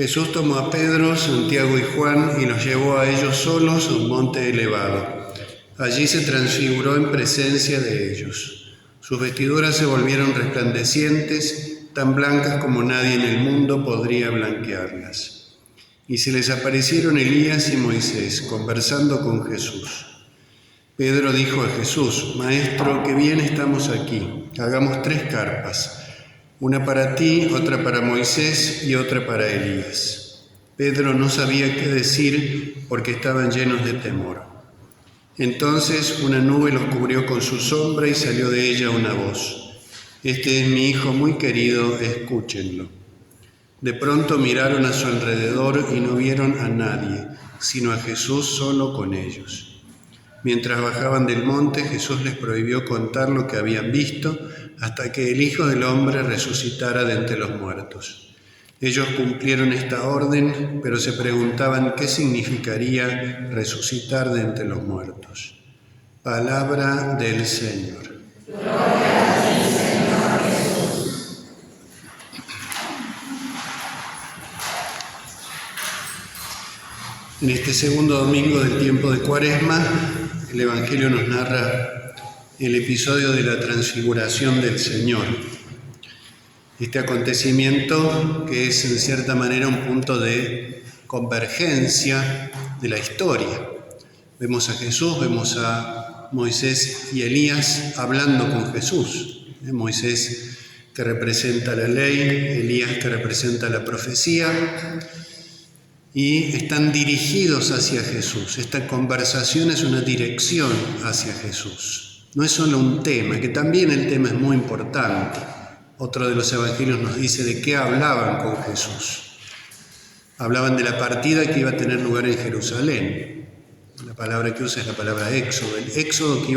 Jesús tomó a Pedro, Santiago y Juan y los llevó a ellos solos a un monte elevado. Allí se transfiguró en presencia de ellos. Sus vestiduras se volvieron resplandecientes, tan blancas como nadie en el mundo podría blanquearlas. Y se les aparecieron Elías y Moisés, conversando con Jesús. Pedro dijo a Jesús: Maestro, qué bien estamos aquí. Hagamos 3 carpas. Una para ti, otra para Moisés y otra para Elías. Pedro no sabía qué decir porque estaban llenos de temor. Entonces una nube los cubrió con su sombra y salió de ella una voz: Este es mi Hijo muy querido, escúchenlo. De pronto miraron a su alrededor y no vieron a nadie, sino a Jesús solo con ellos. Mientras bajaban del monte, Jesús les prohibió contar lo que habían visto hasta que el Hijo del Hombre resucitara de entre los muertos. Ellos cumplieron esta orden, pero se preguntaban qué significaría resucitar de entre los muertos. Palabra del Señor. Gloria a ti, Señor Jesús. En este segundo domingo del tiempo de Cuaresma, el Evangelio nos narra el episodio de la transfiguración del Señor. Este acontecimiento que es en cierta manera un punto de convergencia de la historia. Vemos a Jesús, vemos a Moisés y Elías hablando con Jesús. Moisés que representa la ley, Elías que representa la profecía, y están dirigidos hacia Jesús. Esta conversación es una dirección hacia Jesús. No es solo un tema, que también el tema es muy importante. Otro de los evangelios nos dice de qué hablaban con Jesús. Hablaban de la partida que iba a tener lugar en Jerusalén. La palabra que usa es la palabra éxodo, el éxodo que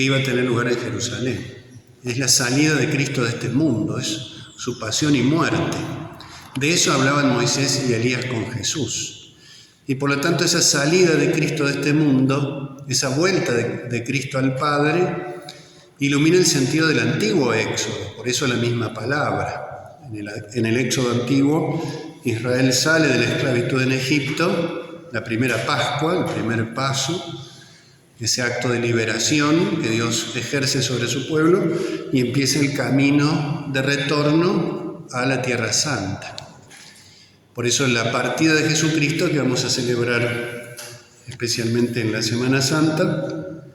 iba a tener lugar en Jerusalén. Es la salida de Cristo de este mundo, es su pasión y muerte. De eso hablaban Moisés y Elías con Jesús. Y por lo tanto esa salida de Cristo de este mundo, esa vuelta de Cristo al Padre, ilumina el sentido del antiguo éxodo, por eso la misma palabra. En el éxodo antiguo, Israel sale de la esclavitud en Egipto, la primera Pascua, el primer paso, ese acto de liberación que Dios ejerce sobre su pueblo, y empieza el camino de retorno a la Tierra Santa. Por eso la partida de Jesucristo, que vamos a celebrar especialmente en la Semana Santa,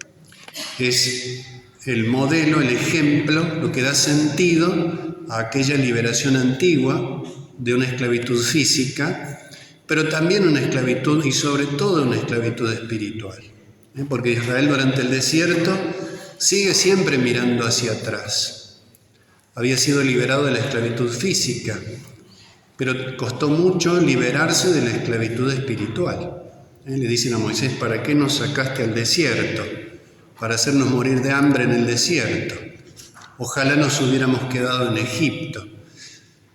es el modelo, el ejemplo, lo que da sentido a aquella liberación antigua de una esclavitud física, pero también una esclavitud y sobre todo una esclavitud espiritual. Porque Israel durante el desierto sigue siempre mirando hacia atrás. Había sido liberado de la esclavitud física, pero costó mucho liberarse de la esclavitud espiritual. Le dicen a Moisés: ¿para qué nos sacaste al desierto? Para hacernos morir de hambre en el desierto. Ojalá nos hubiéramos quedado en Egipto.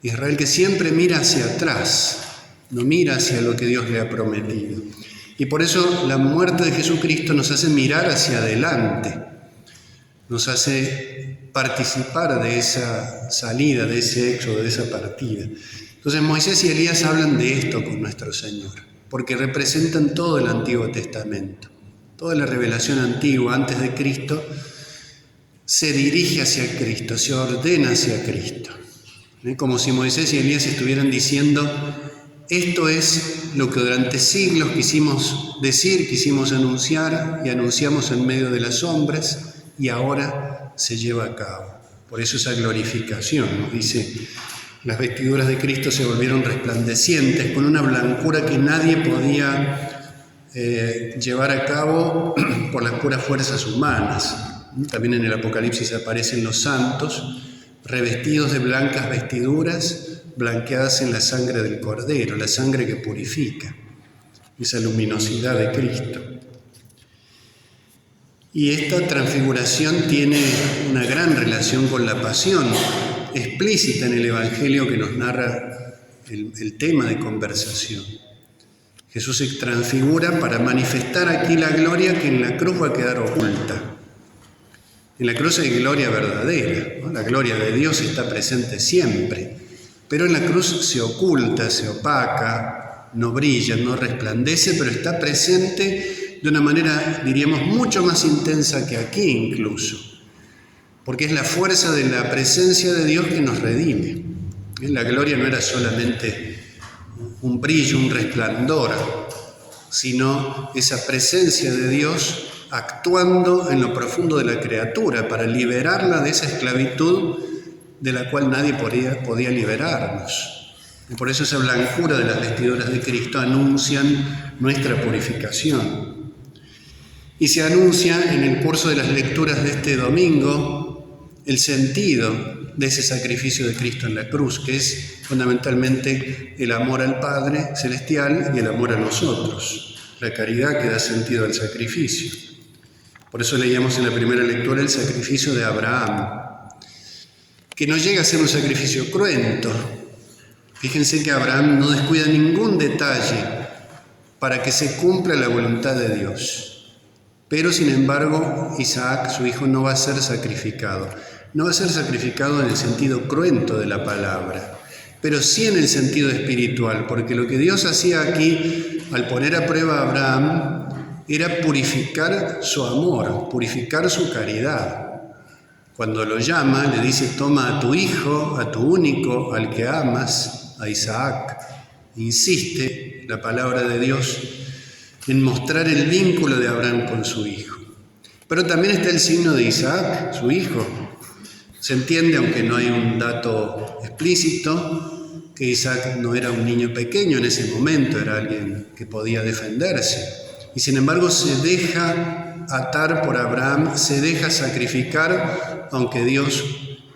Israel que siempre mira hacia atrás, no mira hacia lo que Dios le ha prometido. Y por eso la muerte de Jesucristo nos hace mirar hacia adelante, nos hace participar de esa salida, de ese éxodo, de esa partida. Entonces Moisés y Elías hablan de esto con nuestro Señor, porque representan todo el Antiguo Testamento. Toda la revelación antigua antes de Cristo se dirige hacia Cristo, se ordena hacia Cristo. Como si Moisés y Elías estuvieran diciendo: esto es lo que durante siglos quisimos decir, quisimos anunciar y anunciamos en medio de las sombras, y ahora se lleva a cabo. Por eso esa glorificación, nos dice: las vestiduras de Cristo se volvieron resplandecientes, con una blancura que nadie podía llevar a cabo por las puras fuerzas humanas. También en el Apocalipsis aparecen los santos, revestidos de blancas vestiduras, blanqueadas en la sangre del Cordero, la sangre que purifica, esa luminosidad de Cristo. Y esta transfiguración tiene una gran relación con la pasión, explícita en el Evangelio que nos narra el tema de conversación. Jesús se transfigura para manifestar aquí la gloria que en la cruz va a quedar oculta. En la cruz hay gloria verdadera, ¿no? La gloria de Dios está presente siempre. pero en la cruz se oculta, se opaca, no brilla, no resplandece, pero está presente de una manera, diríamos, mucho más intensa que aquí incluso, porque es la fuerza de la presencia de Dios que nos redime. La gloria no era solamente un brillo, un resplandor, sino esa presencia de Dios actuando en lo profundo de la criatura para liberarla de esa esclavitud de la cual nadie podía liberarnos. Y por eso esa blancura de las vestiduras de Cristo anuncian nuestra purificación. Y se anuncia en el curso de las lecturas de este domingo el sentido de ese sacrificio de Cristo en la cruz, que es fundamentalmente el amor al Padre Celestial y el amor a nosotros, la caridad que da sentido al sacrificio. Por eso leíamos en la primera lectura el sacrificio de Abraham, que no llega a ser un sacrificio cruento. Fíjense que Abraham no descuida ningún detalle para que se cumpla la voluntad de Dios. Pero, sin embargo, Isaac, su hijo, no va a ser sacrificado. No va a ser sacrificado en el sentido cruento de la palabra, pero sí en el sentido espiritual, porque lo que Dios hacía aquí, al poner a prueba a Abraham, era purificar su amor, purificar su caridad. Cuando lo llama, le dice: toma a tu hijo, a tu único, al que amas, a Isaac. Insiste la palabra de Dios en mostrar el vínculo de Abraham con su hijo. Pero también está el signo de Isaac, su hijo. Se entiende, aunque no hay un dato explícito, que Isaac no era un niño pequeño en ese momento, era alguien que podía defenderse. Y sin embargo se deja atar por Abraham, se deja sacrificar, aunque Dios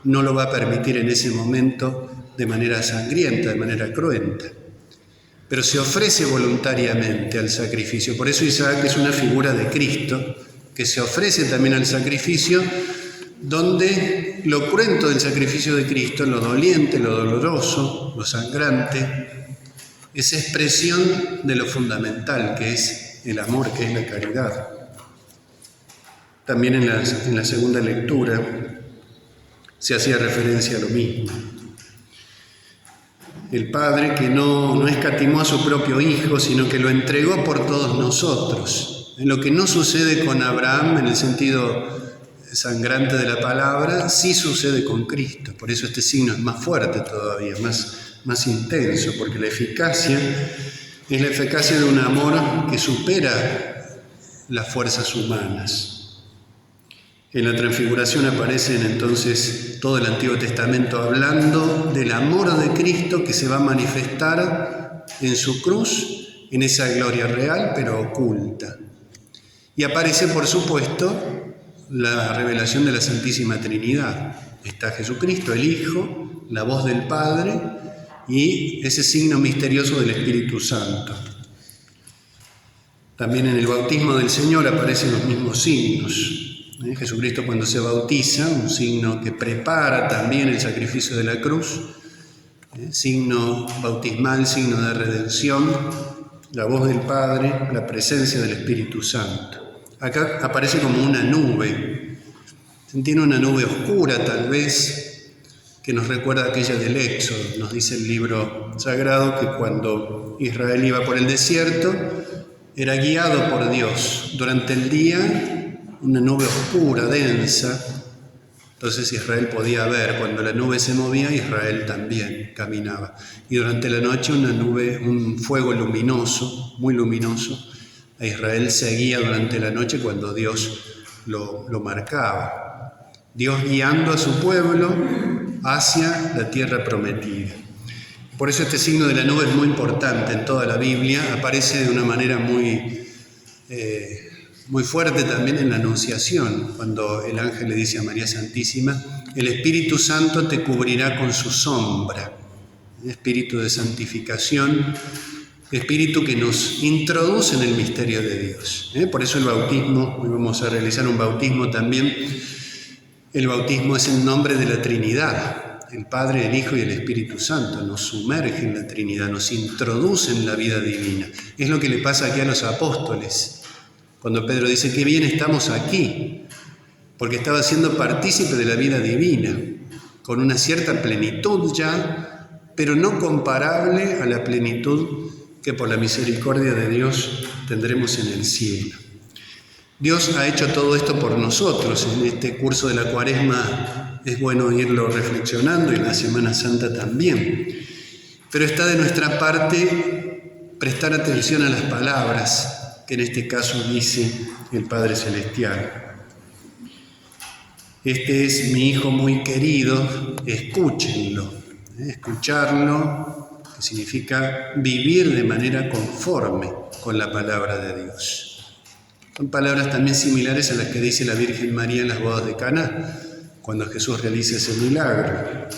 no lo va a permitir en ese momento de manera sangrienta, de manera cruenta. Pero se ofrece voluntariamente al sacrificio. Por eso Isaac es una figura de Cristo, que se ofrece también al sacrificio, donde lo cruento del sacrificio de Cristo, lo doliente, lo doloroso, lo sangrante, es expresión de lo fundamental, que es el amor, que es la caridad. También en la segunda lectura se hacía referencia a lo mismo. El Padre que no escatimó a su propio Hijo, sino que lo entregó por todos nosotros. En lo que no sucede con Abraham en el sentido sangrante de la palabra, sí sucede con Cristo. Por eso este signo es más fuerte todavía, más intenso, porque la eficacia es la eficacia de un amor que supera las fuerzas humanas. En la transfiguración aparecen entonces todo el Antiguo Testamento hablando del amor de Cristo que se va a manifestar en su cruz, en esa gloria real pero oculta. Y aparece, por supuesto, la revelación de la Santísima Trinidad. Está Jesucristo, el Hijo, la voz del Padre y ese signo misterioso del Espíritu Santo. También en el bautismo del Señor aparecen los mismos signos. Jesucristo, cuando se bautiza, un signo que prepara también el sacrificio de la cruz, signo bautismal, signo de redención, la voz del Padre, la presencia del Espíritu Santo. Acá aparece como una nube, se entiende una nube oscura tal vez, que nos recuerda aquella del Éxodo. Nos dice el libro sagrado que cuando Israel iba por el desierto, era guiado por Dios durante el día, una nube oscura, densa. Entonces Israel podía ver, cuando la nube se movía, Israel también caminaba. Y durante la noche una nube, un fuego luminoso, muy luminoso. A Israel seguía durante la noche cuando Dios lo marcaba. Dios guiando a su pueblo hacia la tierra prometida. Por eso este signo de la nube es muy importante en toda la Biblia. Aparece de una manera muy fuerte también en la Anunciación, cuando el ángel le dice a María Santísima: el Espíritu Santo te cubrirá con su sombra. Espíritu de santificación, espíritu que nos introduce en el misterio de Dios. Por eso el bautismo, hoy vamos a realizar un bautismo también. El bautismo es el nombre de la Trinidad, el Padre, el Hijo y el Espíritu Santo. Nos sumerge en la Trinidad, nos introduce en la vida divina. Es lo que le pasa aquí a los apóstoles. Cuando Pedro dice: qué bien estamos aquí, porque estaba siendo partícipe de la vida divina, con una cierta plenitud ya, pero no comparable a la plenitud que por la misericordia de Dios tendremos en el cielo. Dios ha hecho todo esto por nosotros. En este curso de la Cuaresma es bueno irlo reflexionando y en la Semana Santa también. Pero está de nuestra parte prestar atención a las palabras que en este caso dice el Padre Celestial. Este es mi Hijo muy querido, escúchenlo. Escucharlo, que significa vivir de manera conforme con la palabra de Dios. Son palabras también similares a las que dice la Virgen María en las bodas de Caná, cuando Jesús realiza ese milagro.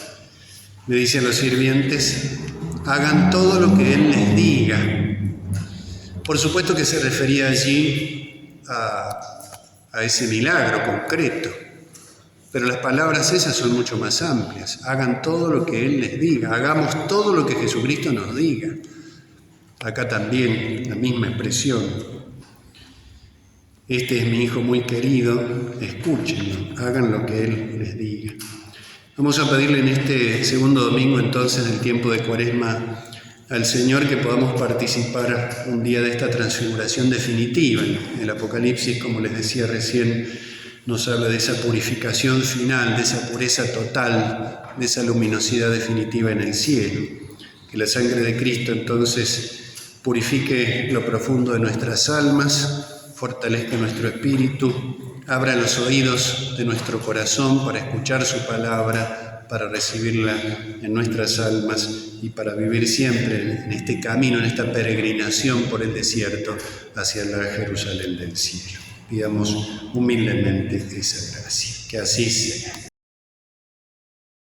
Le dice a los sirvientes, hagan todo lo que Él les diga. Por supuesto que se refería allí a ese milagro concreto, pero las palabras esas son mucho más amplias. Hagan todo lo que Él les diga, hagamos todo lo que Jesucristo nos diga. Acá también la misma expresión. Este es mi Hijo muy querido, escúchenlo, hagan lo que Él les diga. Vamos a pedirle en este segundo domingo entonces del tiempo de Cuaresma al Señor que podamos participar un día de esta transfiguración definitiva. El Apocalipsis, como les decía recién, nos habla de esa purificación final, de esa pureza total, de esa luminosidad definitiva en el cielo. Que la sangre de Cristo entonces purifique lo profundo de nuestras almas, fortalezca nuestro espíritu, abra los oídos de nuestro corazón para escuchar su palabra, para recibirla en nuestras almas y para vivir siempre en este camino, en esta peregrinación por el desierto hacia la Jerusalén del cielo. Pidamos humildemente esa gracia. Que así sea.